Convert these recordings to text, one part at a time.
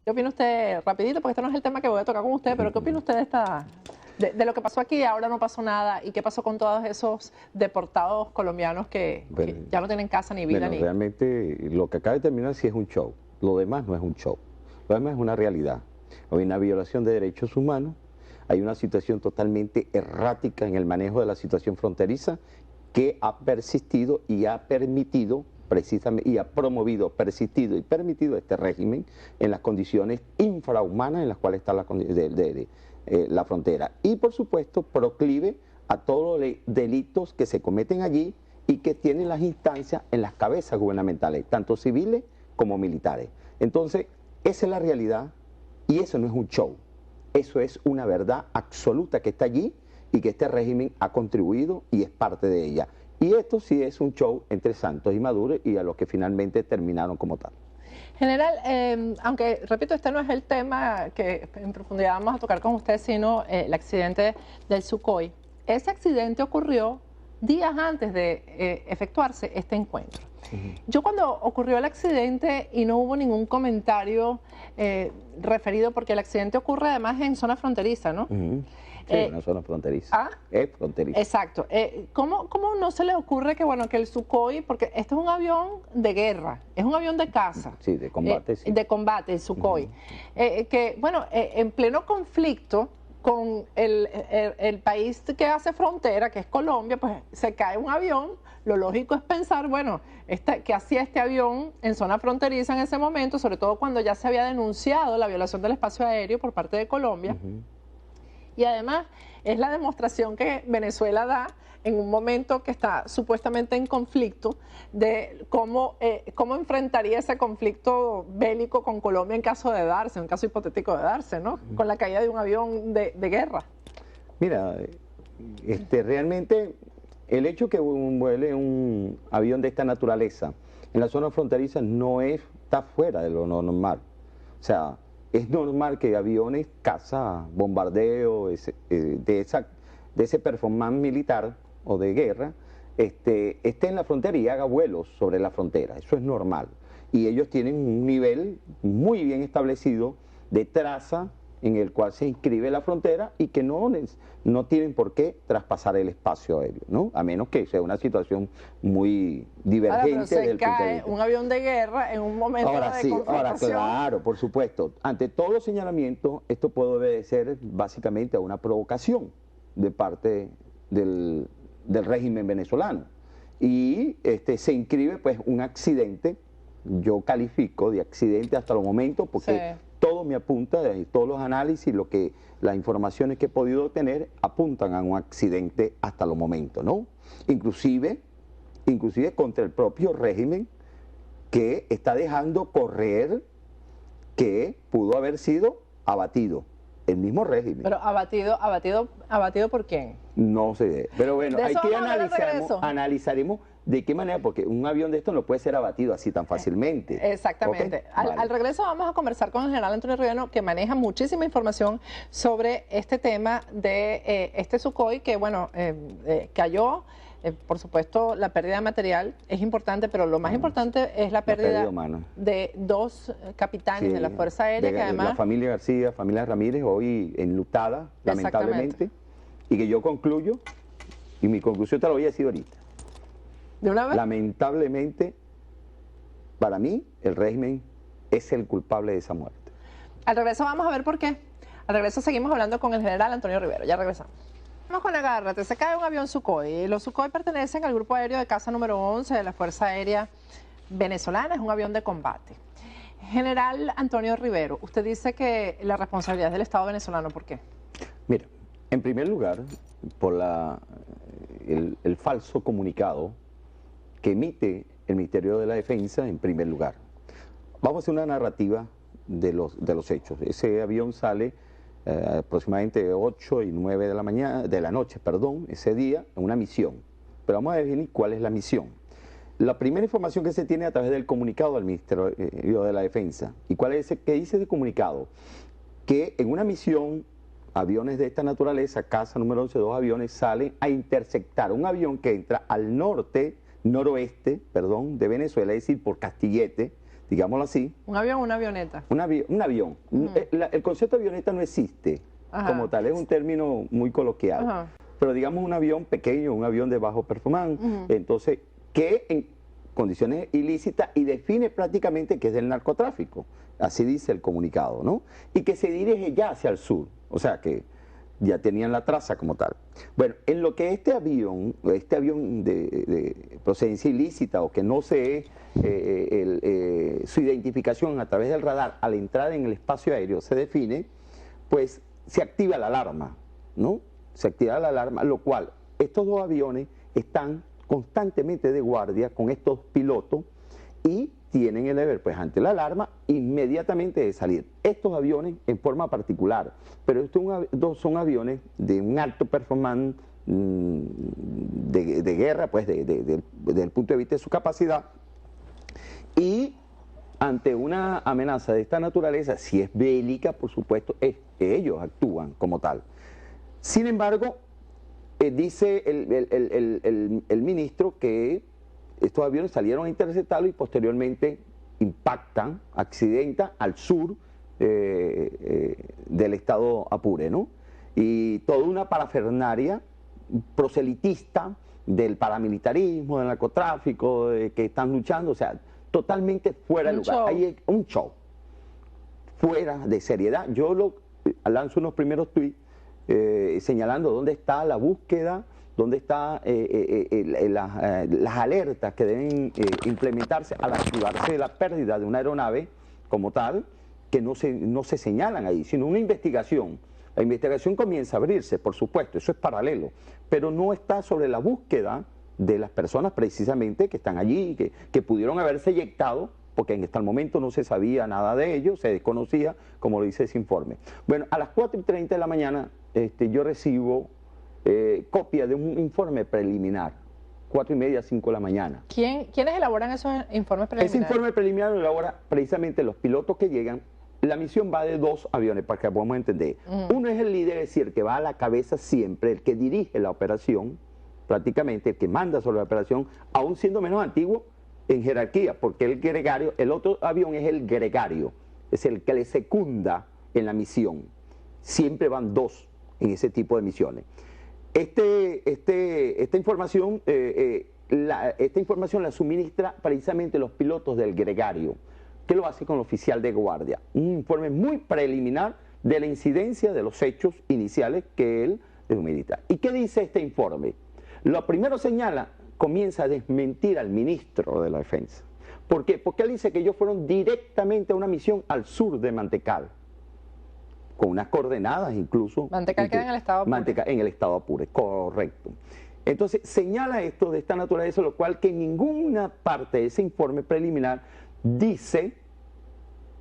¿Qué opina usted, rapidito, porque este no es el tema que voy a tocar con usted, pero qué opina usted de lo que pasó aquí, ahora no pasó nada, y qué pasó con todos esos deportados colombianos que Bueno, ya no tienen casa ni vida bueno, ni... realmente lo que acaba de terminar sí es un show. Lo demás no es un show. Lo demás es una realidad. Hay una violación de derechos humanos, hay una situación totalmente errática en el manejo de la situación fronteriza que ha persistido y ha permitido precisamente y ha promovido, persistido y permitido este régimen en las condiciones infrahumanas en las cuales está la frontera. Y por supuesto proclive a todos los delitos que se cometen allí y que tienen las instancias en las cabezas gubernamentales, tanto civiles como militares. Entonces, esa es la realidad y eso no es un show. Eso es una verdad absoluta que está allí y que este régimen ha contribuido y es parte de ella. Y esto sí es un show entre Santos y Maduro y a los que finalmente terminaron como tal. General, aunque, repito, este no es el tema que en profundidad vamos a tocar con usted, sino el accidente del Sukhoi. Ese accidente ocurrió días antes de efectuarse este encuentro. Yo cuando ocurrió el accidente y no hubo ningún comentario referido, porque el accidente ocurre además en zona fronteriza, ¿no? Sí, una zona fronteriza. Es fronteriza. Exacto. ¿Cómo no se le ocurre que, bueno, que el Sukhoi, porque este es un avión de guerra, es un avión de caza. Sí, de combate, sí. De combate, el Sukhoi. Que, bueno, en pleno conflicto con el país que hace frontera, que es Colombia, pues se cae un avión. Lo lógico es pensar, bueno, ¿qué hacía este avión en zona fronteriza en ese momento? Sobre todo cuando ya se había denunciado la violación del espacio aéreo por parte de Colombia. Y además es la demostración que Venezuela da en un momento que está supuestamente en conflicto de cómo enfrentaría ese conflicto bélico con Colombia en caso de darse, en caso hipotético de darse, ¿no? Con la caída de un avión de guerra. Mira, realmente el hecho que vuele un avión de esta naturaleza en la zona fronteriza está fuera de lo normal. O sea, es normal que aviones, caza, bombardeo, de ese performance militar o de guerra, esté en la frontera y haga vuelos sobre la frontera. Eso es normal. Y ellos tienen un nivel muy bien establecido de traza en el cual se inscribe la frontera y que no tienen por qué traspasar el espacio aéreo, ¿no? A menos que sea una situación muy divergente. Ahora, pero se cae un avión de guerra en un momento de confrontación. Ahora claro, por supuesto. Ante todos los señalamientos, esto puede obedecer básicamente a una provocación de parte del régimen venezolano. Y se inscribe pues un accidente, yo califico de accidente hasta los momentos porque... Sí. Todo me apunta, todos los análisis, las informaciones que he podido obtener apuntan a un accidente hasta los momentos, ¿no? Inclusive contra el propio régimen que está dejando correr que pudo haber sido abatido. El mismo régimen. Pero abatido ¿por quién? No sé, pero bueno, hay que analizaremos de qué manera, porque un avión de esto no puede ser abatido así tan fácilmente. Exactamente. ¿Okay? Al regreso vamos a conversar con el general Antonio Rivero, que maneja muchísima información sobre este tema de este Sukhoi, que bueno, cayó. Por supuesto, la pérdida material es importante, pero lo más importante es la pérdida de dos capitanes de la Fuerza Aérea, que además... La familia García, familia Ramírez, hoy enlutada, lamentablemente, y que yo concluyo, y mi conclusión te la voy a decir ahorita. ¿De una vez? Lamentablemente, para mí, el régimen es el culpable de esa muerte. Al regreso vamos a ver por qué. Al regreso seguimos hablando con el general Antonio Rivero. Ya regresamos. Vamos con agárrate. Se cae un avión Sukhoi. Los Sukhoi pertenecen al grupo aéreo de caza número 11 de la Fuerza Aérea Venezolana. Es un avión de combate. General Antonio Rivero, usted dice que la responsabilidad es del Estado venezolano. ¿Por qué? Mira, en primer lugar, por el falso comunicado que emite el Ministerio de la Defensa, en primer lugar. Vamos a hacer una narrativa de los hechos. Ese avión sale aproximadamente 8 y 9 de la noche, ese día, en una misión. Pero vamos a definir cuál es la misión. La primera información que se tiene a través del comunicado del Ministerio de la Defensa. ¿Y cuál es qué dice el comunicado? Que en una misión, aviones de esta naturaleza, caza número 11, dos aviones salen a interceptar un avión que entra al noroeste de Venezuela, es decir, por Castillete, digámoslo así. ¿Un avión o una avioneta? Un avión. El concepto de avioneta no existe como tal, es un término muy coloquial. Pero digamos un avión pequeño, un avión de bajo performance, entonces, que en condiciones ilícitas y define prácticamente que es del narcotráfico, así dice el comunicado, ¿no? Y que se dirige ya hacia el sur, o sea que ya tenían la traza como tal. Bueno, en lo que este avión de procedencia ilícita o que no sé su identificación a través del radar al entrar en el espacio aéreo se define, pues se activa la alarma, ¿no? Se activa la alarma, lo cual estos dos aviones están constantemente de guardia con estos pilotos y tienen el deber, pues ante la alarma, inmediatamente de salir. Estos aviones en forma particular, pero estos son aviones de un alto performance de guerra, pues desde el punto de vista de su capacidad, y ante una amenaza de esta naturaleza, si es bélica, por supuesto, ellos actúan como tal. Sin embargo, dice el ministro que estos aviones salieron a interceptarlo y posteriormente impactan, accidentan al sur del estado Apure, ¿no? Y toda una parafernaria proselitista del paramilitarismo, del narcotráfico, que están luchando, o sea, totalmente fuera de lugar. Hay un show, fuera de seriedad. Yo lanzo unos primeros tweets señalando dónde está la búsqueda, dónde están las alertas que deben implementarse al activarse la pérdida de una aeronave como tal, que no se señalan ahí, sino una investigación. La investigación comienza a abrirse, por supuesto, eso es paralelo, pero no está sobre la búsqueda de las personas precisamente que están allí, que pudieron haberse eyectado, porque hasta el momento no se sabía nada de ello, se desconocía, como lo dice ese informe. Bueno, a las 4:30 de la mañana yo recibo copia de un informe preliminar, 4:30, 5 de la mañana. ¿Quiénes elaboran esos informes preliminares? Ese informe preliminar lo elabora precisamente los pilotos que llegan. La misión va de 2 aviones, para que podamos entender. Uno es el líder, es decir, que va a la cabeza siempre, el que dirige la operación, prácticamente el que manda sobre la operación, aún siendo menos antiguo en jerarquía, porque el gregario, el otro avión es el gregario, es el que le secunda en la misión. Siempre van 2 en ese tipo de misiones. Esta información la suministra precisamente los pilotos del gregario, que lo hace con el oficial de guardia. Un informe muy preliminar de la incidencia de los hechos iniciales que él suministra. ¿Y qué dice este informe? Lo primero comienza a desmentir al ministro de la Defensa. ¿Por qué? Porque él dice que ellos fueron directamente a una misión al sur de Mantecal, con unas coordenadas incluso. Mantecal queda en el estado Apure. Mantecal en el estado Apure, correcto. Entonces señala esto de esta naturaleza, lo cual que en ninguna parte de ese informe preliminar dice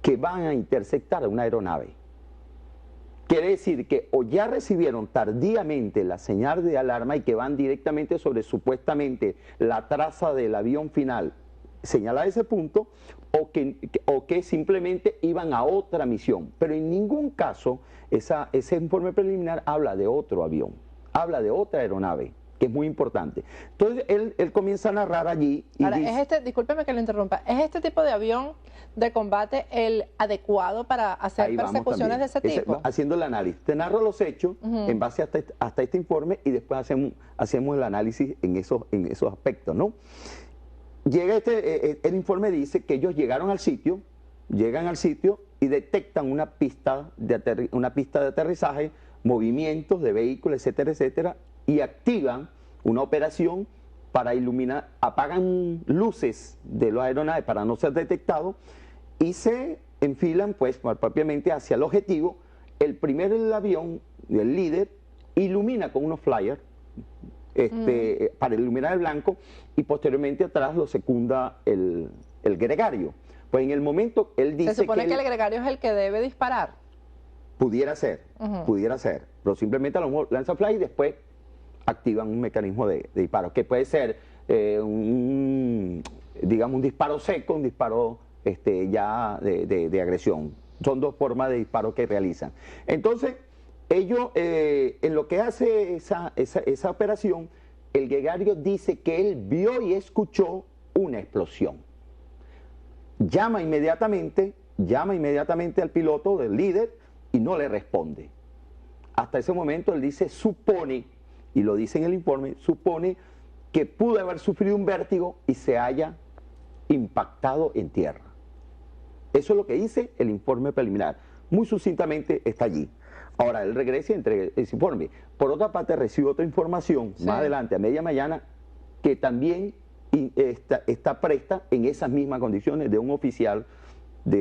que van a interceptar a una aeronave. Quiere decir que o ya recibieron tardíamente la señal de alarma y que van directamente sobre supuestamente la traza del avión final, señala ese punto, o que simplemente iban a otra misión. Pero en ningún caso ese informe preliminar habla de otro avión, habla de otra aeronave, que es muy importante. Entonces él comienza a narrar allí y ahora, dice, discúlpeme que lo interrumpa, ¿es este tipo de avión de combate el adecuado para hacer persecuciones de ese tipo? Haciendo el análisis. Te narro los hechos en base hasta este informe y después hacemos el análisis en esos aspectos, ¿no? Llega el informe dice que ellos llegan al sitio y detectan una pista de aterrizaje, movimientos de vehículos, etcétera, etcétera, y activan una operación para iluminar, apagan luces de las aeronaves para no ser detectados y se enfilan pues propiamente hacia el objetivo. El primer avión, el líder, ilumina con unos flyers para iluminar el blanco y posteriormente atrás lo secunda el gregario. Pues en el momento él dice que... Se supone que el gregario es el que debe disparar. Pudiera ser, pero simplemente a lo mejor lanza fly y después activan un mecanismo de disparo, que puede ser digamos un disparo seco, un disparo ya de agresión. Son 2 formas de disparo que realizan. Entonces, ellos, en lo que hace esa operación, el gregario dice que él vio y escuchó una explosión. llama inmediatamente al piloto, del líder, y no le responde. Hasta ese momento él dice, supone, y lo dice en el informe, supone que pudo haber sufrido un vértigo y se haya impactado en tierra. Eso es lo que dice el informe preliminar. Muy sucintamente está allí. Ahora, él regresa y entrega ese informe. Por otra parte, recibe otra información más adelante, a media mañana, que también está presta en esas mismas condiciones de un oficial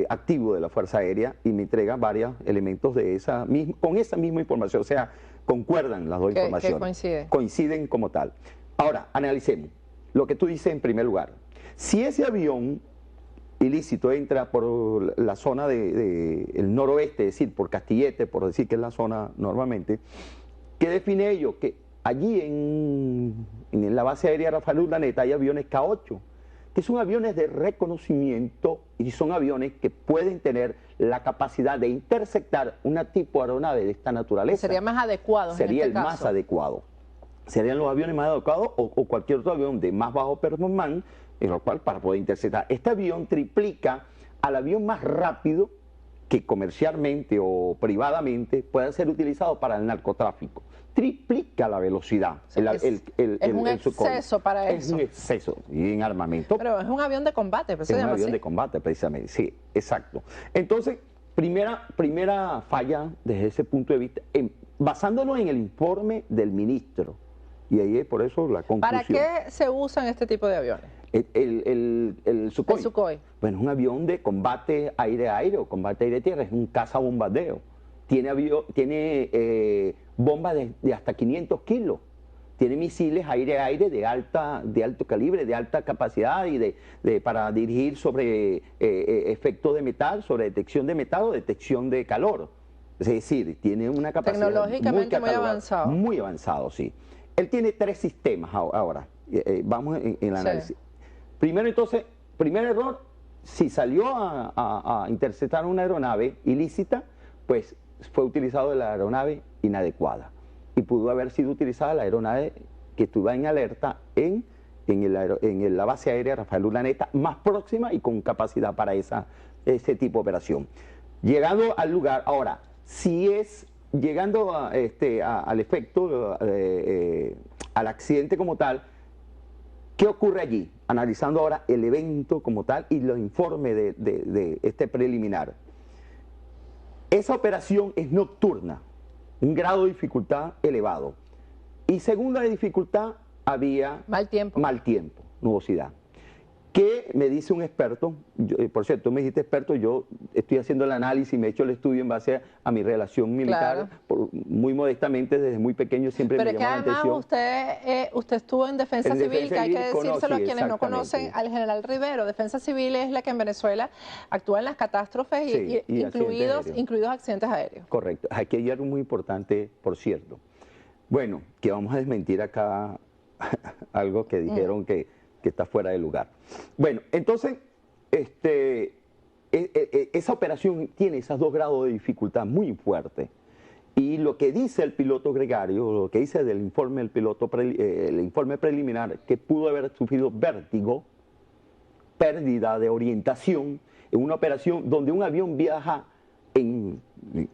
activo de la Fuerza Aérea, y me entrega varios elementos de con esa misma información. O sea, concuerdan las dos informaciones. Coinciden como tal. Ahora, analicemos lo que tú dices en primer lugar. Si ese avión ilícito entra por la zona del noroeste, es decir, por Castillete, por decir que es la zona normalmente, ¿qué define ello? Que allí en la base aérea Rafael Urdaneta hay aviones K-8, que son aviones de reconocimiento y son aviones que pueden tener la capacidad de interceptar una tipo de aeronave de esta naturaleza. Sería más adecuado. Sería el más adecuado. Serían los aviones más adecuados o cualquier otro avión de más bajo performance, en lo cual para poder interceptar. Este avión triplica al avión más rápido que comercialmente o privadamente pueda ser utilizado para el narcotráfico. Triplica la velocidad. O sea, es un exceso para eso. Es un exceso y en armamento. Pero es un avión de combate, es un avión de combate, precisamente. Sí, exacto. Entonces, primera falla desde ese punto de vista, basándonos en el informe del ministro. Y ahí es por eso la conclusión. ¿Para qué se usan este tipo de aviones? El Sukhoi. El Sukhoi. Bueno, es un avión de combate aire-aire o combate aire-tierra, es un caza-bombardeo. Tiene bombas de hasta 500 kilos. Tiene misiles aire-aire de alto calibre, de alta capacidad y para dirigir sobre efectos de metal, sobre detección de metal o detección de calor. Es decir, tiene una capacidad tecnológicamente muy avanzado. Muy avanzado, sí. Él tiene 3 sistemas ahora. Vamos en el análisis. Primero, entonces, primer error, si salió a interceptar una aeronave ilícita, pues fue utilizado la aeronave inadecuada. Y pudo haber sido utilizada la aeronave que estuvo en alerta en la base aérea Rafael Urdaneta, más próxima y con capacidad para ese tipo de operación. Llegando al lugar, ahora, si es llegando al efecto, al accidente como tal, ¿qué ocurre allí? Analizando ahora el evento como tal y los informes de este preliminar. Esa operación es nocturna, un grado de dificultad elevado. Y segunda de dificultad, había mal tiempo, nubosidad. ¿Qué me dice un experto? Por cierto, tú me dijiste experto, yo estoy haciendo el análisis, me he hecho el estudio en base a mi relación militar, muy modestamente, desde muy pequeño siempre me llamó la atención. Pero además usted estuvo en Defensa Civil, que hay que decírselo a quienes no conocen al general Rivero. Defensa Civil es la que en Venezuela actúa en las catástrofes, incluidos accidentes aéreos. Correcto. Aquí hay algo muy importante, por cierto. Bueno, que vamos a desmentir acá algo que dijeron que está fuera de lugar. Bueno, entonces, esa operación tiene esos 2 grados de dificultad muy fuertes. Y lo que dice el piloto gregario, lo que dice del informe del piloto, el informe preliminar, que pudo haber sufrido vértigo, pérdida de orientación, en una operación donde un avión viaja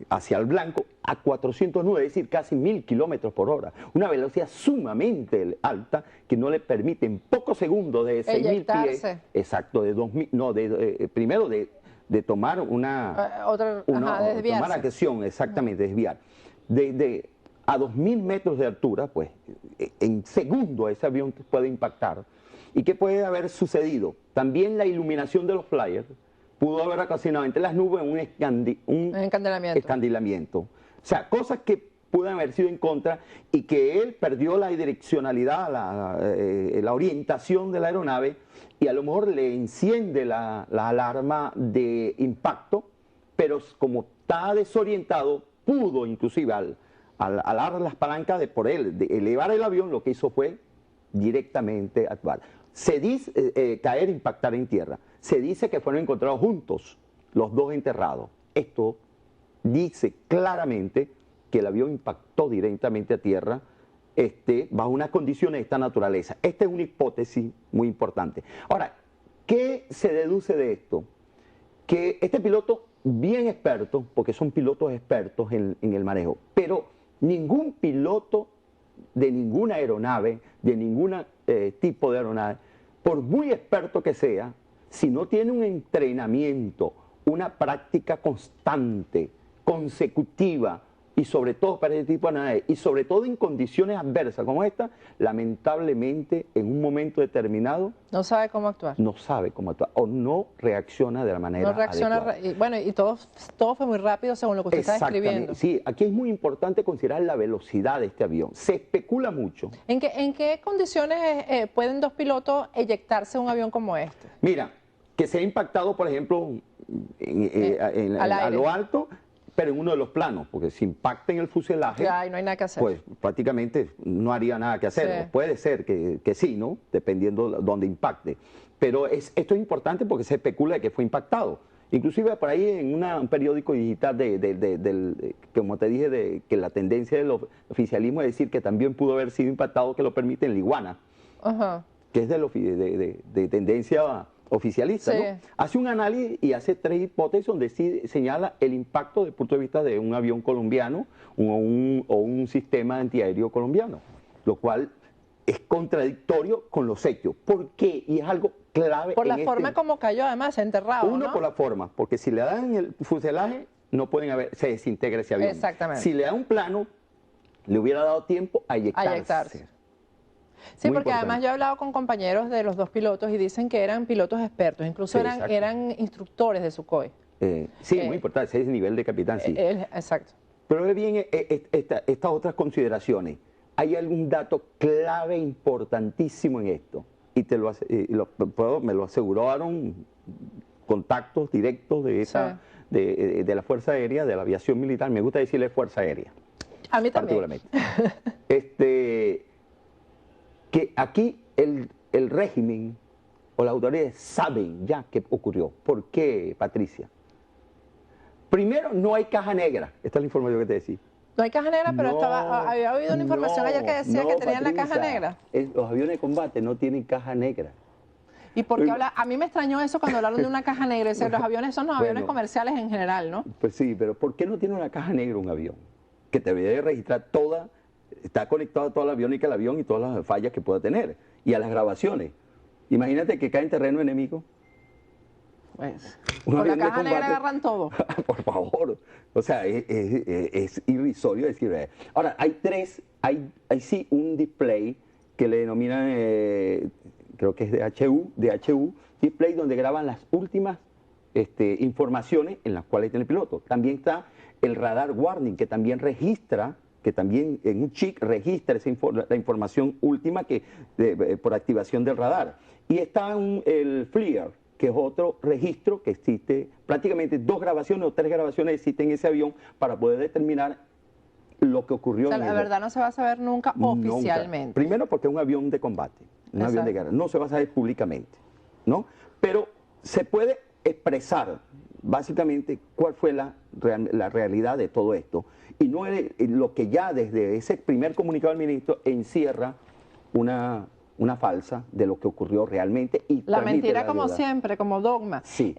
hacia el blanco a 409, es decir, casi 1000 kilómetros por hora. Una velocidad sumamente alta que no le permite en pocos segundos de 6000 pies. Exacto, de 2000, no, primero de tomar tomar acción, exactamente, desviar. A 2000 metros de altura, pues en segundo ese avión puede impactar. ¿Y qué puede haber sucedido? También la iluminación de los flyers pudo haber ocasionado entre las nubes un escandilamiento. O sea, cosas que pueden haber sido en contra y que él perdió la direccionalidad, la orientación de la aeronave y a lo mejor le enciende la alarma de impacto, pero como está desorientado, pudo inclusive al dar las palancas de elevar el avión, lo que hizo fue directamente actuar. Se dice caer, impactar en tierra. Se dice que fueron encontrados juntos, los 2 enterrados. Esto dice claramente que el avión impactó directamente a tierra bajo unas condiciones de esta naturaleza. Esta es una hipótesis muy importante. Ahora, ¿qué se deduce de esto? que este piloto, bien experto, porque son pilotos expertos en el manejo, pero ningún piloto de ninguna aeronave, de ningún tipo de aeronave, por muy experto que sea, si no tiene un entrenamiento, una práctica constante, consecutiva, y sobre todo para este tipo de aeronaves, y sobre todo en condiciones adversas como esta, lamentablemente en un momento determinado no sabe cómo actuar. No sabe cómo actuar o no reacciona de la manera adecuada. Bueno, y todo fue muy rápido según lo que usted está describiendo. Sí, aquí es muy importante considerar la velocidad de este avión. Se especula mucho. ¿En qué condiciones pueden dos pilotos eyectarse un avión como este? Mira, que se ha impactado, por ejemplo, a lo alto, pero en uno de los planos, porque si impacta en el fuselaje, ya, no hay nada que hacer. Pues prácticamente no haría nada que hacer. Sí. Puede ser que sí, ¿no? Dependiendo de dónde impacte. Pero esto es importante porque se especula de que fue impactado. Inclusive por ahí en un periódico digital, como te dije, que la tendencia del oficialismo es decir que también pudo haber sido impactado, que lo permite en Liguana, que es de tendencia oficialista, sí, ¿no? Hace un análisis y hace tres hipótesis donde sí señala el impacto desde el punto de vista de un avión colombiano o un sistema antiaéreo colombiano, lo cual es contradictorio con los hechos. ¿Por qué? Y es algo clave. Por la forma como cayó, además, enterrado, Uno, ¿no? Por la forma, porque si le dan el fuselaje, no pueden se desintegra ese avión. Exactamente. Si le da un plano, le hubiera dado tiempo a eyectarse. Sí, porque además yo he hablado con compañeros de los dos pilotos y dicen que eran pilotos expertos, incluso sí, eran instructores de Sukhoi. Sí, muy importante, ese nivel de capitán, sí. Exacto. Pero ve bien estas otras consideraciones. Hay algún dato clave importantísimo en esto, y me lo aseguraron contactos directos de la Fuerza Aérea, de la aviación militar. Me gusta decirle Fuerza Aérea. A mí también. Que aquí el régimen o las autoridades saben ya qué ocurrió. ¿Por qué, Patricia? Primero, no hay caja negra. Esta es la información que te decía. No hay caja negra, pero había oído una información ayer que decía que tenían la caja negra. Los aviones de combate no tienen caja negra. ¿Y por qué a mí me extrañó eso cuando hablaron de una caja negra? Es decir, los aviones son los aviones comerciales en general, ¿no? Pues sí, pero ¿por qué no tiene una caja negra un avión? Que te debe registrar toda... Está conectado a toda la aviónica, el avión y todas las fallas que pueda tener. Y a las grabaciones. Imagínate que cae en terreno enemigo. Pues, con la caja negra agarran todo. Por favor. O sea, es irrisorio decir. Ahora, hay sí un display que le denominan, creo que es DHU, display donde graban las últimas informaciones en las cuales tiene el piloto. También está el radar warning, que también registra, que también en un chip registra la información última por activación del radar. Y está el FLIR, que es otro registro que existe, prácticamente 2 grabaciones o 3 grabaciones existen en ese avión para poder determinar lo que ocurrió. O sea, la verdad no se va a saber nunca oficialmente. Primero porque es un avión de combate, un avión de guerra, no se va a saber públicamente, ¿no? Pero se puede expresar básicamente cuál fue la realidad de todo esto. Y no es lo que ya desde ese primer comunicado del ministro encierra una falsa de lo que ocurrió realmente. Y la mentira como siempre, como dogma. Sí.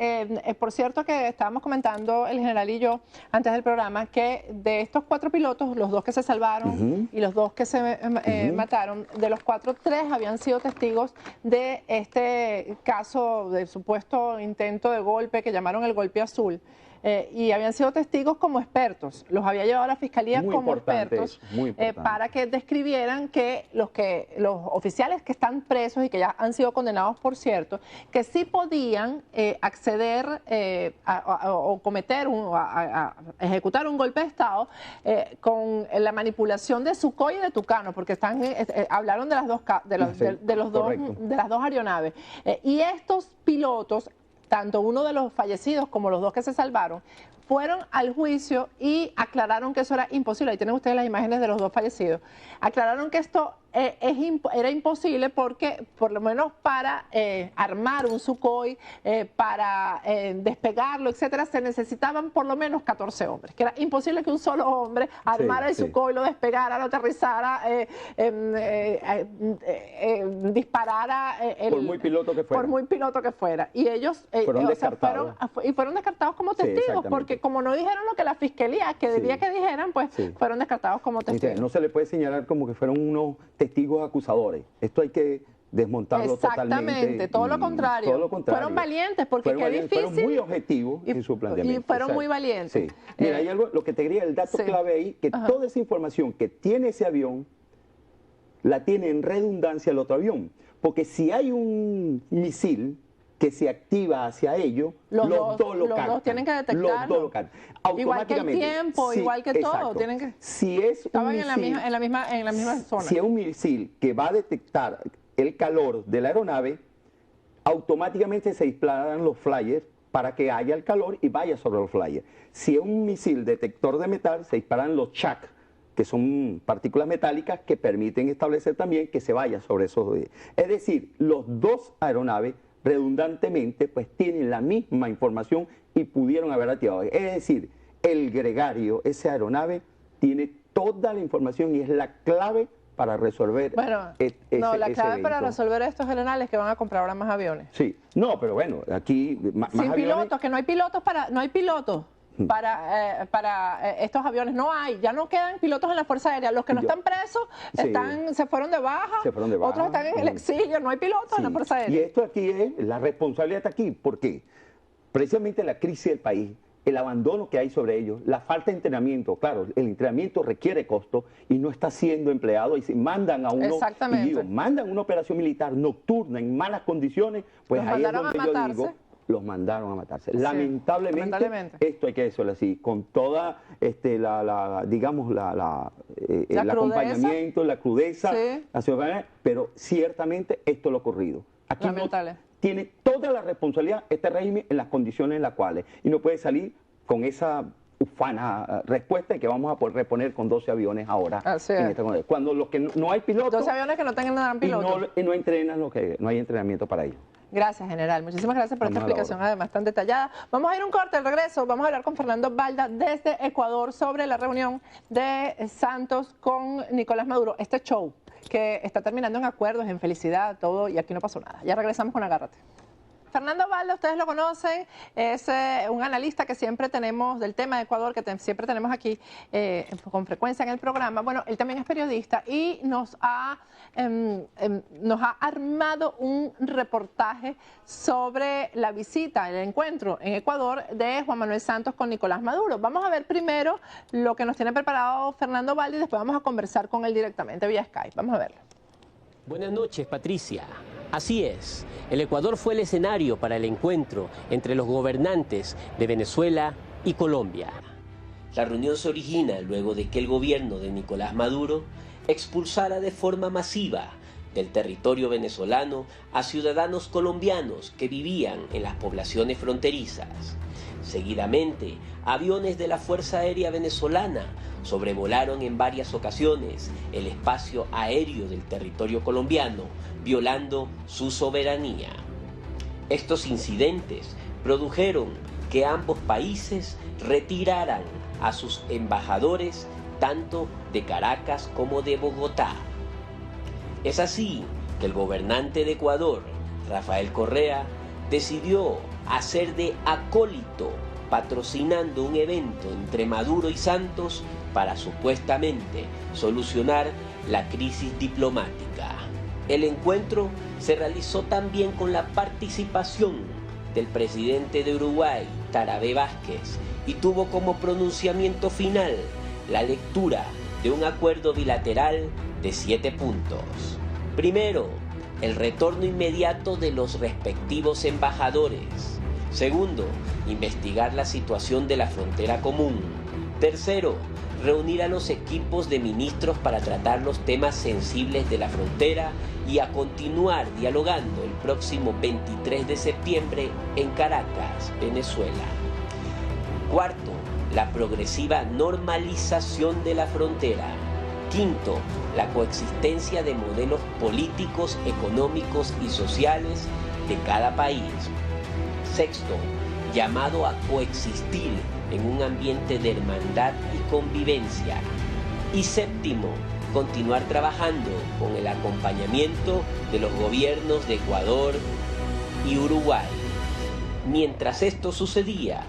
Por cierto que estábamos comentando el general y yo antes del programa que de estos 4 pilotos, los 2 que se salvaron y los 2 que se mataron, de los 4, 3 habían sido testigos de este caso del supuesto intento de golpe que llamaron el golpe azul. Y habían sido testigos como expertos, los había llevado a la fiscalía como expertos para que describieran que los oficiales que están presos y que ya han sido condenados, por cierto, que sí podían acceder o cometer a ejecutar un golpe de Estado con la manipulación de Sukhoi y de Tucano, porque hablaron de las dos aeronaves. Y estos pilotos, tanto uno de los fallecidos como los 2 que se salvaron, fueron al juicio y aclararon que eso era imposible. Ahí tienen ustedes las imágenes de los 2 fallecidos. Aclararon que esto era imposible porque, por lo menos para armar un Sukhoi, para despegarlo, etcétera, se necesitaban por lo menos 14 hombres, que era imposible que un solo hombre armara el Sukhoi, lo despegara, lo aterrizara, disparara. Por muy piloto que fuera. Por muy piloto que fuera. Y ellos fueron descartados. Fueron descartados como testigos, porque como no dijeron lo que la fiscalía quería que dijeran, pues fueron descartados como testigos. No se le puede señalar como que fueron unos testigos acusadores. Esto hay que desmontarlo totalmente. Exactamente, todo lo contrario. Fueron valientes, porque qué difícil. Fueron muy objetivos en su planteamiento. Y fueron muy valientes. Sí. Mira, hay algo, lo que te quería, el dato clave ahí, que toda esa información que tiene ese avión, la tiene en redundancia el otro avión. Porque si hay un misil que se activa hacia ellos, los dos lo captan. Los dos tienen que detectarlo. Los dos lo captan. Igual que el tiempo, igual que todo. Tienen que, si es estaban en la misma zona. Si es un misil que va a detectar el calor de la aeronave, automáticamente se disparan los flyers para que haya el calor y vaya sobre los flyers. Si es un misil detector de metal, se disparan los chuck, que son partículas metálicas que permiten establecer también que se vaya sobre esos. Es decir, los dos aeronaves redundantemente pues tienen la misma información y pudieron haber activado. Es decir, el gregario, esa aeronave, tiene toda la información y es la clave para resolver la clave para resolver estos generales que van a comprar ahora más aviones. Sí, no, pero bueno, aquí más sin aviones, pilotos, que no hay pilotos para estos aviones, no hay, ya no quedan pilotos en la Fuerza Aérea, los que no están presos se fueron de baja, otros están en el exilio, no hay pilotos en la Fuerza Aérea. Y esto aquí es, la responsabilidad está aquí, porque precisamente la crisis del país, el abandono que hay sobre ellos, la falta de entrenamiento, claro, el entrenamiento requiere costo y no está siendo empleado y si mandan a uno, mandan una operación militar nocturna en malas condiciones, pues ahí es donde yo digo, los mandaron a matarse. Sí, lamentablemente, esto hay que decirlo así, con toda el acompañamiento, la crudeza, pero ciertamente esto es lo ocurrido. Aquí tiene toda la responsabilidad este régimen en las condiciones en las cuales, y no puede salir con esa ufana respuesta de que vamos a poder reponer con 12 aviones ahora. Cuando los que no hay pilotos, 12 aviones que no tengan pilotos y no entrenan, no hay entrenamiento para ello. Gracias, general. Muchísimas gracias por esta explicación, además tan detallada. Vamos a ir a un corte, al regreso vamos a hablar con Fernando Balda desde Ecuador sobre la reunión de Santos con Nicolás Maduro. Este show que está terminando en acuerdos, en felicidad, todo, y aquí no pasó nada. Ya regresamos con Agárrate. Fernando Balda, ustedes lo conocen, es un analista que siempre tenemos del tema de Ecuador, que siempre tenemos aquí con frecuencia en el programa. Bueno, él también es periodista y nos ha armado un reportaje sobre la visita, el encuentro en Ecuador de Juan Manuel Santos con Nicolás Maduro. Vamos a ver primero lo que nos tiene preparado Fernando Balda y después vamos a conversar con él directamente vía Skype. Vamos a verlo. Buenas noches, Patricia. Así es, el Ecuador fue el escenario para el encuentro entre los gobernantes de Venezuela y Colombia. La reunión se origina luego de que el gobierno de Nicolás Maduro expulsara de forma masiva del territorio venezolano a ciudadanos colombianos que vivían en las poblaciones fronterizas. Seguidamente, aviones de la Fuerza Aérea Venezolana sobrevolaron en varias ocasiones el espacio aéreo del territorio colombiano, violando su soberanía. Estos incidentes produjeron que ambos países retiraran a sus embajadores tanto de Caracas como de Bogotá. Es así que el gobernante de Ecuador, Rafael Correa, decidió hacer de acólito patrocinando un evento entre Maduro y Santos para supuestamente solucionar la crisis diplomática. El encuentro se realizó también con la participación del presidente de Uruguay, Tarabé Vázquez, y tuvo como pronunciamiento final la lectura de un acuerdo bilateral de 7 puntos. Primero, el retorno inmediato de los respectivos embajadores. Segundo, investigar la situación de la frontera común. Tercero, reunir a los equipos de ministros para tratar los temas sensibles de la frontera y a continuar dialogando el próximo 23 de septiembre en Caracas, Venezuela. Cuarto, la progresiva normalización de la frontera. Quinto, la coexistencia de modelos políticos, económicos y sociales de cada país. Sexto, llamado a coexistir en un ambiente de hermandad y convivencia. Y séptimo, continuar trabajando con el acompañamiento de los gobiernos de Ecuador y Uruguay. Mientras esto sucedía,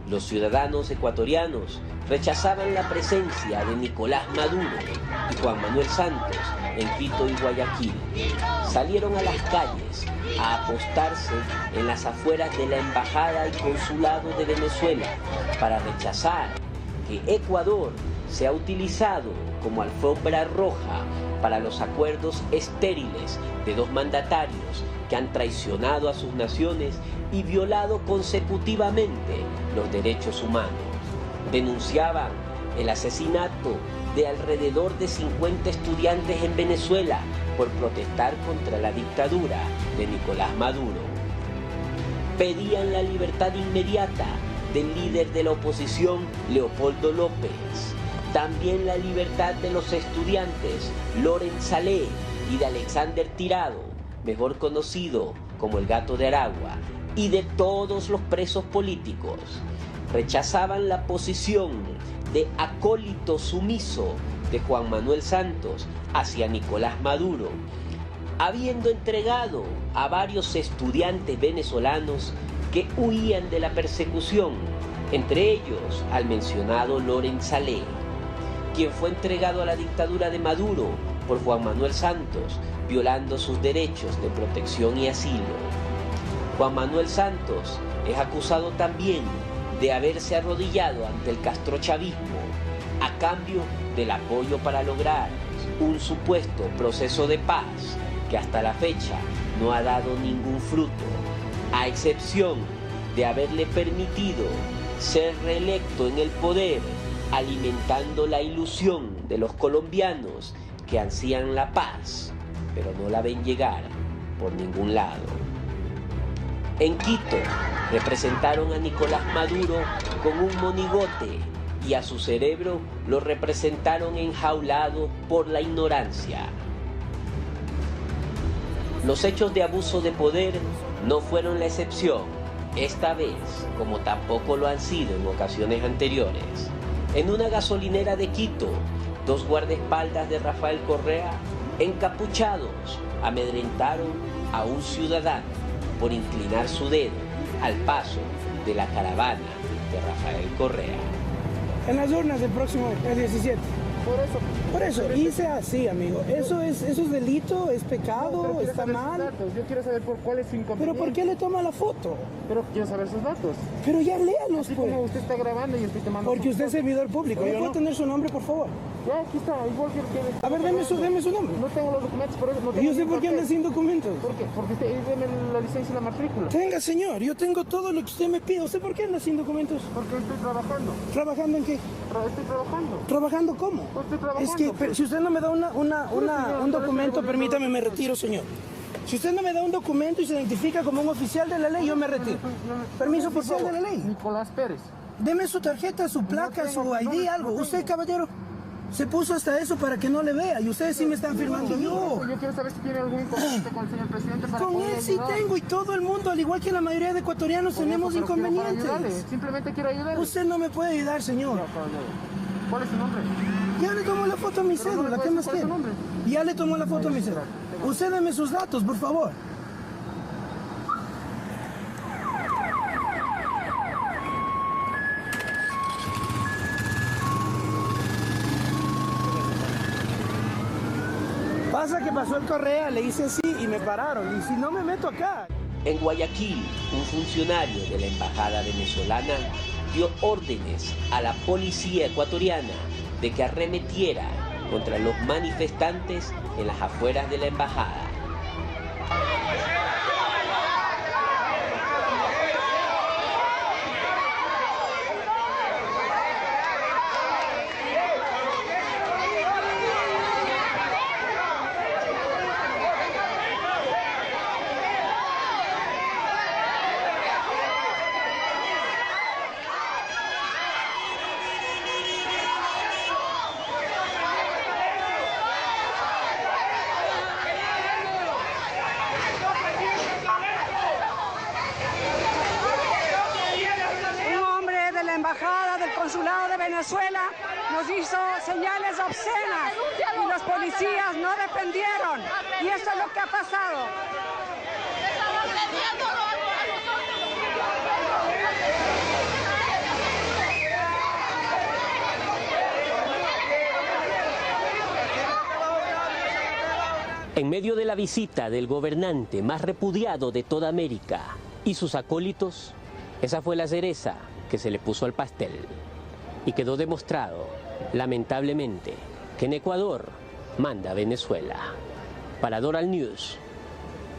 los ciudadanos ecuatorianos rechazaban la presencia de Nicolás Maduro y Juan Manuel Santos en Quito y Guayaquil. Salieron a las calles a apostarse en las afueras de la Embajada y Consulado de Venezuela para rechazar que Ecuador sea utilizado como alfombra roja para los acuerdos estériles de dos mandatarios que han traicionado a sus naciones y violado consecutivamente los derechos humanos. Denunciaban el asesinato de alrededor de 50 estudiantes en Venezuela por protestar contra la dictadura de Nicolás Maduro. Pedían la libertad inmediata del líder de la oposición, Leopoldo López. También la libertad de los estudiantes Loren Saleh y de Alexander Tirado, mejor conocido como el Gato de Aragua, y de todos los presos políticos. Rechazaban la posición de acólito sumiso de Juan Manuel Santos hacia Nicolás Maduro, habiendo entregado a varios estudiantes venezolanos que huían de la persecución, entre ellos al mencionado Loren Saleh, quien fue entregado a la dictadura de Maduro por Juan Manuel Santos, violando sus derechos de protección y asilo. Juan Manuel Santos es acusado también de haberse arrodillado ante el castrochavismo a cambio del apoyo para lograr un supuesto proceso de paz que hasta la fecha no ha dado ningún fruto, a excepción de haberle permitido ser reelecto en el poder, alimentando la ilusión de los colombianos que ansían la paz, pero no la ven llegar por ningún lado. En Quito representaron a Nicolás Maduro con un monigote y a su cerebro lo representaron enjaulado por la ignorancia. Los hechos de abuso de poder no fueron la excepción, esta vez, como tampoco lo han sido en ocasiones anteriores. En una gasolinera de Quito, dos guardaespaldas de Rafael Correa, encapuchados, amedrentaron a un ciudadano por inclinar su dedo al paso de la caravana de Rafael Correa. En las urnas del próximo 17. Por eso, hice así, amigo. Eso es delito, es pecado, está mal. Yo quiero saber por cuál es su inconveniente. ¿Pero por qué le toma la foto? Pero quiero saber sus datos. Pero ya léalos, Así pues. como usted está grabando y estoy tomando. Porque usted es servidor público. ¿Yo puedo tener su nombre, por favor? Ya, aquí está, igual que el que... A ver, deme su nombre. No tengo los documentos, por eso no tengo... ¿Y usted por qué anda sin documentos? ¿Por qué? Porque usted deme la licencia y la matrícula. Tenga, señor, yo tengo todo lo que usted me pide. ¿Usted por qué anda sin documentos? Porque estoy trabajando. ¿Trabajando en qué? Estoy trabajando. ¿Trabajando cómo? Pues estoy trabajando. Es que pero si usted no me da un documento, permítame, me retiro, señor. Si usted no me da un documento y se identifica como un oficial de la ley, yo me retiro. Permiso oficial de la ley. Nicolás Pérez. Deme su tarjeta, su placa, su ID, algo. Usted, caballero, se puso hasta eso para que no le vea. Y ustedes sí me están firmando. Yo quiero saber si tiene algún inconveniente con el señor presidente para Con poder él sí ayudar. tengo, y todo el mundo, al igual que la mayoría de ecuatorianos, Por eso, tenemos pero quiero para inconvenientes. ayudarle. Simplemente quiero ayudarle. Usted no me puede ayudar, señor. ¿Cuál es su nombre? Ya le tomó la foto a mi Pero no cédula, me ¿qué puede más decir quiere? cuál es su nombre. Ya le tomó la foto a mi cédula. Usted deme sus datos, por favor. Pasa que pasó el Correa, le hice así y me pararon. Y si no me meto acá. En Guayaquil, un funcionario de la embajada venezolana dio órdenes a la policía ecuatoriana de que arremetiera contra los manifestantes en las afueras de la embajada. Venezuela nos hizo señales obscenas y los policías no defendieron. Y eso es lo que ha pasado. En medio de la visita del gobernante más repudiado de toda América y sus acólitos, esa fue la cereza que se le puso al pastel. Y quedó demostrado, lamentablemente, que en Ecuador manda Venezuela. Para Doral News,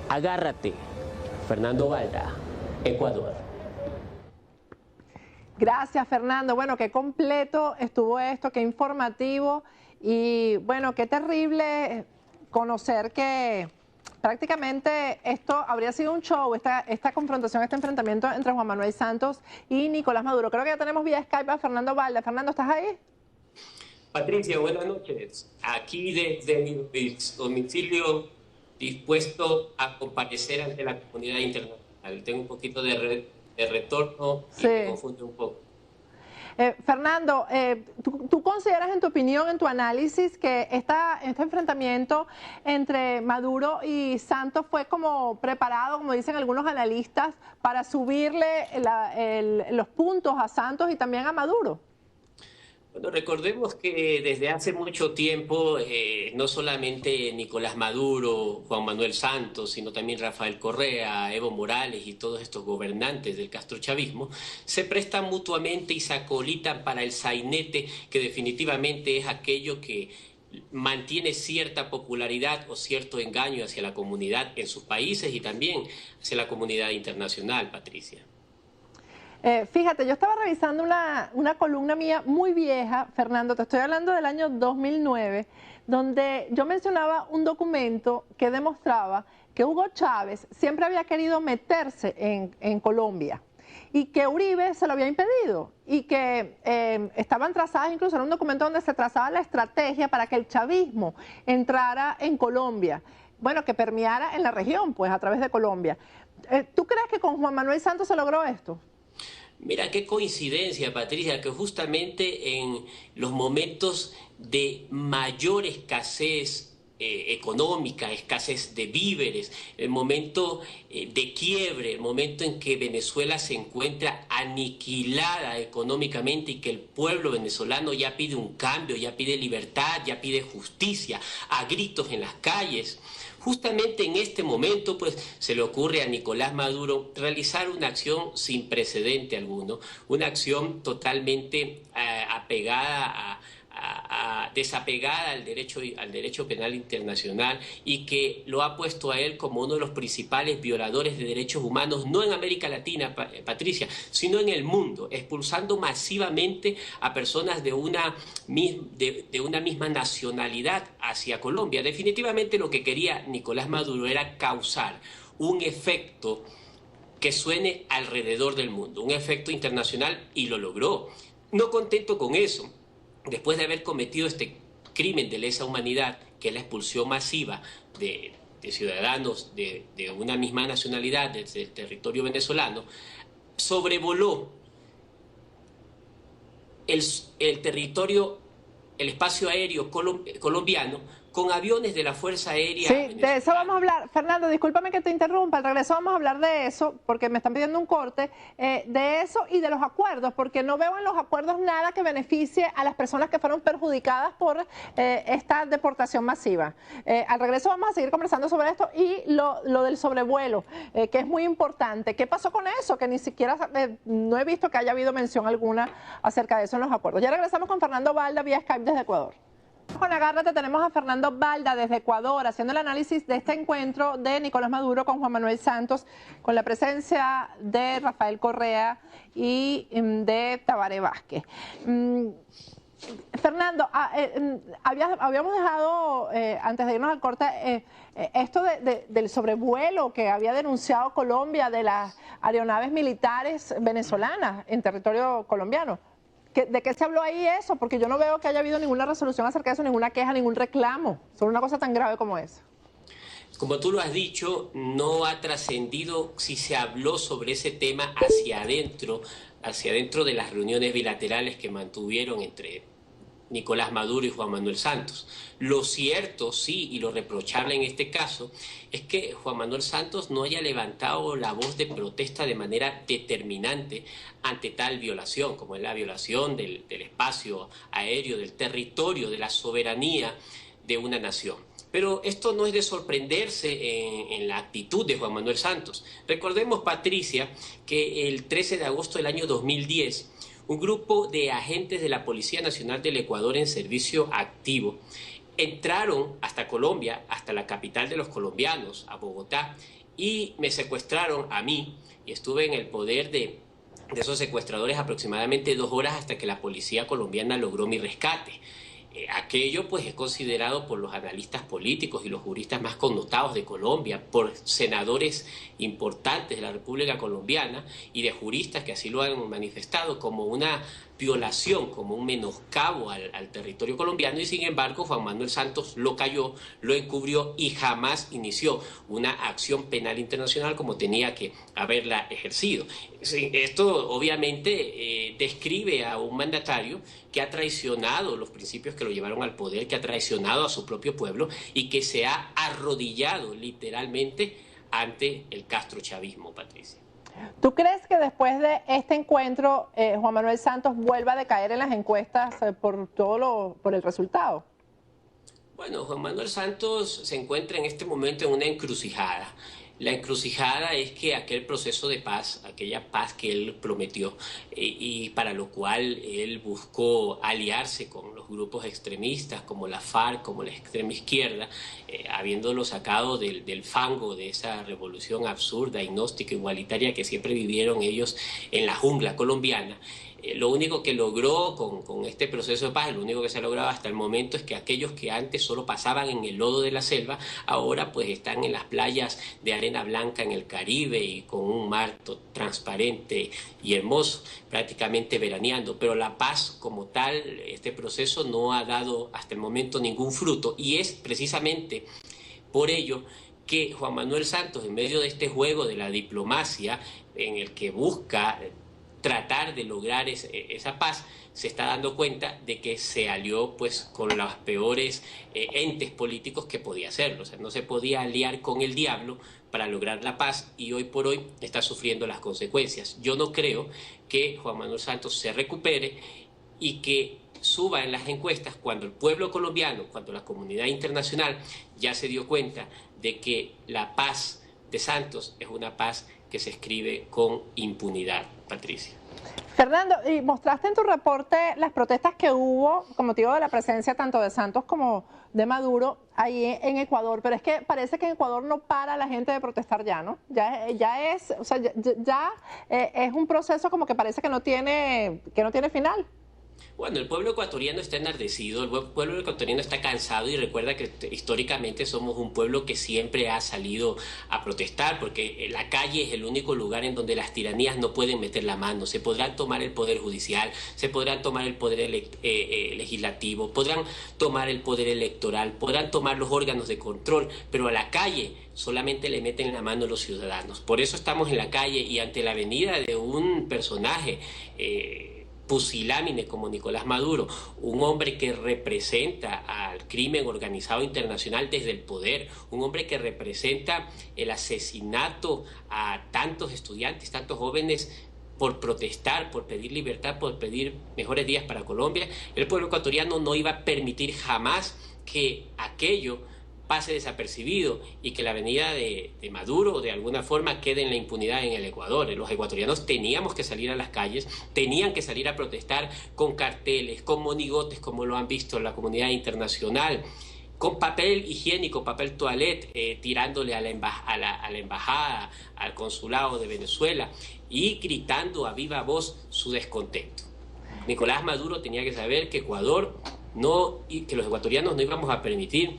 agárrate, Fernando Balda, Ecuador. Gracias, Fernando. Bueno, qué completo estuvo esto, qué informativo y bueno, qué terrible conocer que prácticamente esto habría sido un show, esta confrontación, este enfrentamiento entre Juan Manuel Santos y Nicolás Maduro. Creo que ya tenemos vía Skype a Fernando Balda. Fernando, ¿estás ahí? Patricia, buenas noches. Aquí desde mi domicilio, dispuesto a comparecer ante la comunidad internacional. Tengo un poquito de retorno y me confunde un poco. Fernando, ¿tú consideras en tu opinión, en tu análisis, que este enfrentamiento entre Maduro y Santos fue como preparado, como dicen algunos analistas, para subirle los puntos a Santos y también a Maduro? Bueno, recordemos que desde hace mucho tiempo, no solamente Nicolás Maduro, Juan Manuel Santos, sino también Rafael Correa, Evo Morales y todos estos gobernantes del castrochavismo, se prestan mutuamente y se acolitan para el sainete, que definitivamente es aquello que mantiene cierta popularidad o cierto engaño hacia la comunidad en sus países y también hacia la comunidad internacional, Patricia. Fíjate, yo estaba revisando una columna mía muy vieja, Fernando, te estoy hablando del año 2009, donde yo mencionaba un documento que demostraba que Hugo Chávez siempre había querido meterse en Colombia y que Uribe se lo había impedido y que estaban trazadas, incluso era un documento donde se trazaba la estrategia para que el chavismo entrara en Colombia, bueno, que permeara en la región, pues a través de Colombia. ¿Tú crees que con Juan Manuel Santos se logró esto? Mira qué coincidencia, Patricia, que justamente en los momentos de mayor escasez económica, escasez de víveres, el momento de quiebre, el momento en que Venezuela se encuentra aniquilada económicamente y que el pueblo venezolano ya pide un cambio, ya pide libertad, ya pide justicia, a gritos en las calles. Justamente en este momento, pues, se le ocurre a Nicolás Maduro realizar una acción sin precedente alguno, una acción totalmente desapegada al derecho penal internacional y que lo ha puesto a él como uno de los principales violadores de derechos humanos, no en América Latina, Patricia, sino en el mundo, expulsando masivamente a personas de una misma nacionalidad hacia Colombia. Definitivamente lo que quería Nicolás Maduro era causar un efecto que suene alrededor del mundo, un efecto internacional, y lo logró. No contento con eso, después de haber cometido este crimen de lesa humanidad, que es la expulsión masiva de ciudadanos de una misma nacionalidad desde el territorio venezolano, sobrevoló el territorio, el espacio aéreo colombiano con aviones de la Fuerza Aérea. Sí, de eso vamos a hablar. Fernando, discúlpame que te interrumpa, al regreso vamos a hablar de eso, porque me están pidiendo un corte, de eso y de los acuerdos, porque no veo en los acuerdos nada que beneficie a las personas que fueron perjudicadas por esta deportación masiva. Al regreso vamos a seguir conversando sobre esto y lo del sobrevuelo, que es muy importante. ¿Qué pasó con eso? Que ni siquiera, no he visto que haya habido mención alguna acerca de eso en los acuerdos. Ya regresamos con Fernando Balda vía Skype desde Ecuador. Con Agárrate tenemos a Fernando Balda desde Ecuador haciendo el análisis de este encuentro de Nicolás Maduro con Juan Manuel Santos, con la presencia de Rafael Correa y de Tabaré Vázquez. Fernando, habíamos dejado, antes de irnos al corte, esto del sobrevuelo que había denunciado Colombia de las aeronaves militares venezolanas en territorio colombiano. ¿De qué se habló ahí eso? Porque yo no veo que haya habido ninguna resolución acerca de eso, ninguna queja, ningún reclamo sobre una cosa tan grave como esa. Como tú lo has dicho, no ha trascendido si se habló sobre ese tema hacia adentro de las reuniones bilaterales que mantuvieron entre Nicolás Maduro y Juan Manuel Santos. Lo cierto, sí, y lo reprochable en este caso, es que Juan Manuel Santos no haya levantado la voz de protesta de manera determinante ante tal violación, como es la violación del espacio aéreo, del territorio, de la soberanía de una nación. Pero esto no es de sorprenderse en la actitud de Juan Manuel Santos. Recordemos, Patricia, que el 13 de agosto del año 2010, un grupo de agentes de la Policía Nacional del Ecuador en servicio activo entraron hasta Colombia, hasta la capital de los colombianos, a Bogotá, y me secuestraron a mí, y estuve en el poder de esos secuestradores aproximadamente 2 horas hasta que la policía colombiana logró mi rescate. Aquello pues es considerado por los analistas políticos y los juristas más connotados de Colombia, por senadores importantes de la República Colombiana y de juristas que así lo han manifestado, como una violación, como un menoscabo al territorio colombiano, y sin embargo Juan Manuel Santos lo calló, lo encubrió y jamás inició una acción penal internacional como tenía que haberla ejercido. Esto obviamente describe a un mandatario que ha traicionado los principios que lo llevaron al poder, que ha traicionado a su propio pueblo y que se ha arrodillado literalmente ante el castrochavismo, Patricia. ¿Tú crees que después de este encuentro Juan Manuel Santos vuelva a decaer en las encuestas por el resultado? Bueno, Juan Manuel Santos se encuentra en este momento en una encrucijada. La encrucijada es que aquel proceso de paz, aquella paz que él prometió y para lo cual él buscó aliarse con los grupos extremistas como la FARC, como la extrema izquierda, habiéndolo sacado del fango de esa revolución absurda, agnóstica, igualitaria que siempre vivieron ellos en la jungla colombiana. Lo único que logró con este proceso de paz, lo único que se ha logrado hasta el momento es que aquellos que antes solo pasaban en el lodo de la selva, ahora pues están en las playas de arena blanca en el Caribe y con un mar transparente y hermoso, prácticamente veraneando. Pero la paz como tal, este proceso no ha dado hasta el momento ningún fruto, y es precisamente por ello que Juan Manuel Santos, en medio de este juego de la diplomacia en el que busca tratar de lograr esa paz, se está dando cuenta de que se alió pues con los peores entes políticos que podía hacerlo. O sea, no se podía aliar con el diablo para lograr la paz, y hoy por hoy está sufriendo las consecuencias. Yo no creo que Juan Manuel Santos se recupere y que suba en las encuestas cuando el pueblo colombiano, cuando la comunidad internacional ya se dio cuenta de que la paz de Santos es una paz que se escribe con impunidad, Patricia. Fernando, y mostraste en tu reporte las protestas que hubo con motivo de la presencia tanto de Santos como de Maduro ahí en Ecuador, pero es que parece que en Ecuador no para la gente de protestar ya, ¿no? Ya es, o sea, es un proceso como que parece que no tiene final. Bueno, el pueblo ecuatoriano está enardecido, el pueblo ecuatoriano está cansado, y recuerda que históricamente somos un pueblo que siempre ha salido a protestar, porque la calle es el único lugar en donde las tiranías no pueden meter la mano. Se podrán tomar el poder judicial, se podrán tomar el poder legislativo, podrán tomar el poder electoral, podrán tomar los órganos de control, pero a la calle solamente le meten la mano los ciudadanos. Por eso estamos en la calle, y ante la venida de un personaje pusilánime como Nicolás Maduro, un hombre que representa al crimen organizado internacional desde el poder, un hombre que representa el asesinato a tantos estudiantes, tantos jóvenes por protestar, por pedir libertad, por pedir mejores días para Colombia. El pueblo ecuatoriano no iba a permitir jamás que aquello pase desapercibido y que la venida de Maduro de alguna forma quede en la impunidad en el Ecuador. Los ecuatorianos teníamos que salir a las calles, tenían que salir a protestar con carteles, con monigotes, como lo han visto la comunidad internacional, con papel higiénico, papel toalette, tirándole a la embajada, al consulado de Venezuela, y gritando a viva voz su descontento. Nicolás Maduro tenía que saber que Ecuador y que los ecuatorianos no íbamos a permitir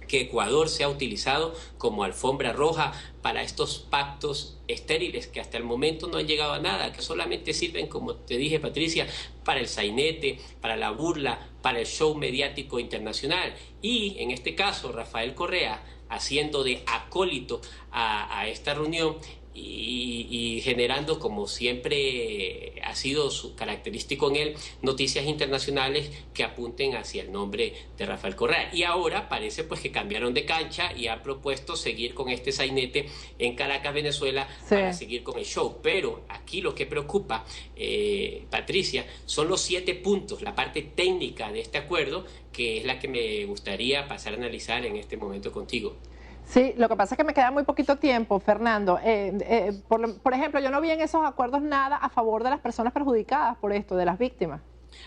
que Ecuador sea utilizado como alfombra roja para estos pactos estériles que hasta el momento no han llegado a nada, que solamente sirven, como te dije, Patricia, para el sainete, para la burla, para el show mediático internacional. Y en este caso, Rafael Correa haciendo de acólito a esta reunión y generando, como siempre ha sido su característico en él, noticias internacionales que apunten hacia el nombre de Rafael Correa. Y ahora parece pues que cambiaron de cancha y han propuesto seguir con este sainete en Caracas, Venezuela, para seguir con el show. Pero aquí lo que preocupa, Patricia, son los 7 puntos, la parte técnica de este acuerdo, que es la que me gustaría pasar a analizar en este momento contigo. Sí, lo que pasa es que me queda muy poquito tiempo, Fernando. Por ejemplo, yo no vi en esos acuerdos nada a favor de las personas perjudicadas por esto, de las víctimas.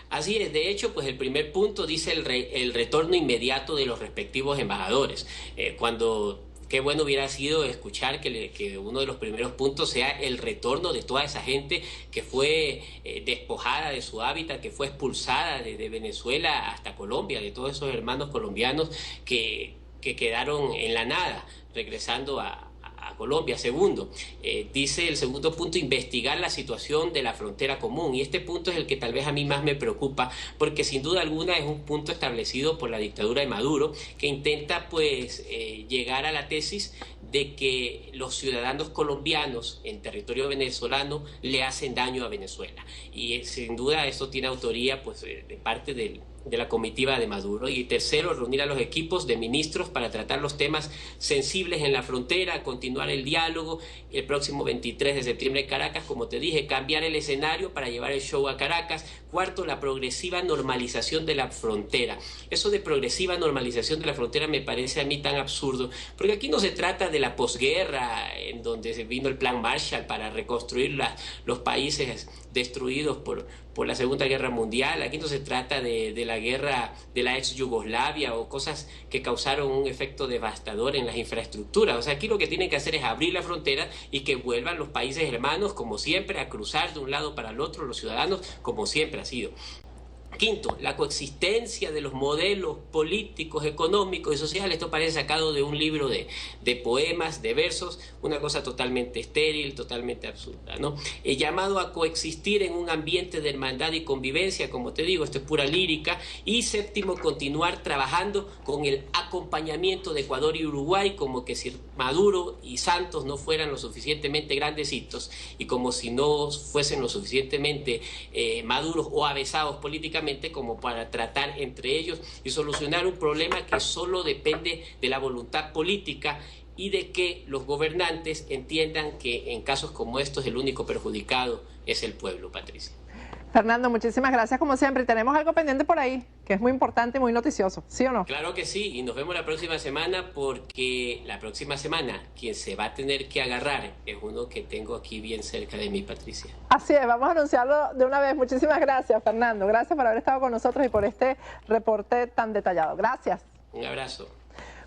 Así es, de hecho, pues el primer punto dice el retorno inmediato de los respectivos embajadores. Qué bueno hubiera sido escuchar que uno de los primeros puntos sea el retorno de toda esa gente que fue despojada de su hábitat, que fue expulsada desde Venezuela hasta Colombia, de todos esos hermanos colombianos que quedaron en la nada, regresando a Colombia. Segundo, dice el segundo punto, investigar la situación de la frontera común, y este punto es el que tal vez a mí más me preocupa, porque sin duda alguna es un punto establecido por la dictadura de Maduro, que intenta pues llegar a la tesis de que los ciudadanos colombianos en territorio venezolano le hacen daño a Venezuela, y sin duda esto tiene autoría pues de parte de la comitiva de Maduro. Y tercero, reunir a los equipos de ministros para tratar los temas sensibles en la frontera, continuar el diálogo el próximo 23 de septiembre en Caracas, como te dije, cambiar el escenario para llevar el show a Caracas. Cuarto, la progresiva normalización de la frontera. Eso de progresiva normalización de la frontera me parece a mí tan absurdo, porque aquí no se trata de la posguerra, en donde se vino el plan Marshall para reconstruir los países destruidos por la Segunda Guerra Mundial. Aquí no se trata de la guerra de la ex Yugoslavia o cosas que causaron un efecto devastador en las infraestructuras. O sea, aquí lo que tienen que hacer es abrir la frontera y que vuelvan los países hermanos, como siempre, a cruzar de un lado para el otro, los ciudadanos, como siempre ha sido. Quinto, la coexistencia de los modelos políticos, económicos y sociales. Esto parece sacado de un libro de poemas, de versos, una cosa totalmente estéril, totalmente absurda, ¿no? El llamado a coexistir en un ambiente de hermandad y convivencia, como te digo, esto es pura lírica. Y séptimo, continuar trabajando con el acompañamiento de Ecuador y Uruguay, como que si Maduro y Santos no fueran lo suficientemente grandecitos y como si no fuesen lo suficientemente maduros o avesados políticamente, como para tratar entre ellos y solucionar un problema que solo depende de la voluntad política y de que los gobernantes entiendan que en casos como estos el único perjudicado es el pueblo, Patricia. Fernando, muchísimas gracias como siempre. Y tenemos algo pendiente por ahí, que es muy importante y muy noticioso, ¿sí o no? Claro que sí, y nos vemos la próxima semana, porque la próxima semana quien se va a tener que agarrar es uno que tengo aquí bien cerca de mí, Patricia. Así es, vamos a anunciarlo de una vez. Muchísimas gracias, Fernando. Gracias por haber estado con nosotros y por este reporte tan detallado. Gracias. Un abrazo.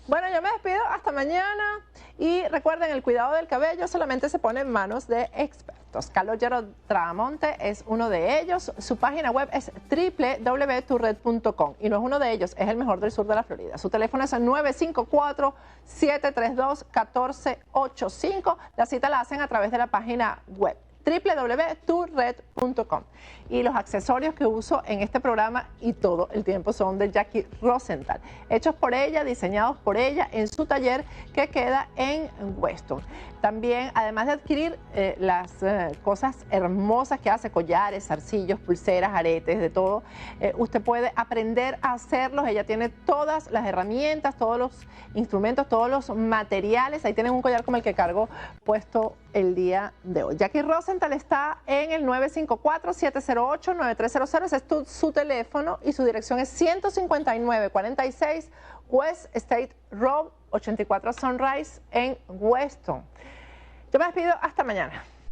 Bueno, yo me despido hasta mañana y recuerden, el cuidado del cabello solamente se pone en manos de expertos. Calogero Tramonte es uno de ellos. Su página web es www.turred.com y no es uno de ellos, es el mejor del sur de la Florida. Su teléfono es el 954-732-1485. La cita la hacen a través de la página web www.turred.com. Y los accesorios que uso en este programa y todo el tiempo son de Jackie Rosenthal, hechos por ella, diseñados por ella en su taller que queda en Weston. También, además de adquirir las cosas hermosas que hace, collares, zarcillos, pulseras, aretes, de todo, usted puede aprender a hacerlos. Ella tiene todas las herramientas, todos los instrumentos, todos los materiales. Ahí tienen un collar como el que cargo puesto el día de hoy. Jackie Rosenthal está en el 954-708-9300. Ese es su teléfono y su dirección es 15946 West State Road, 84 Sunrise en Weston. Yo me despido hasta mañana.